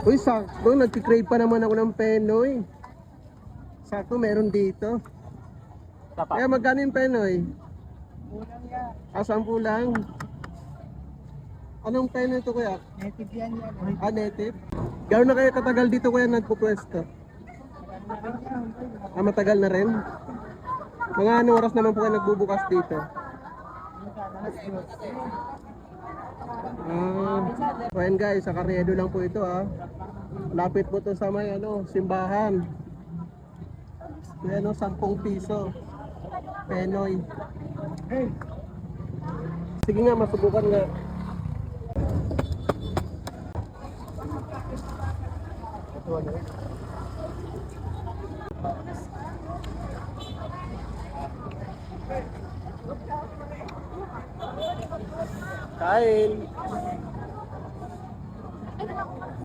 Uy, sakto. Nagkikrave pa naman ako ng Penoy. Sakto, meron dito. Kaya magkano yung Penoy? Kulang yan. 10 lang. Anong Penoy ito kuya? Native yan. Native? Gano'n na kayo katagal dito kuya nagpupwesto? Matagal na rin? Mga anong oras naman po kayo nagbubukas dito? Ayan guys, sa Carriedo lang po ito ha. Lapit po to sa may simbahan. Ayan 10 piso. Penoy. Sige nga, masubukan nga. Kain.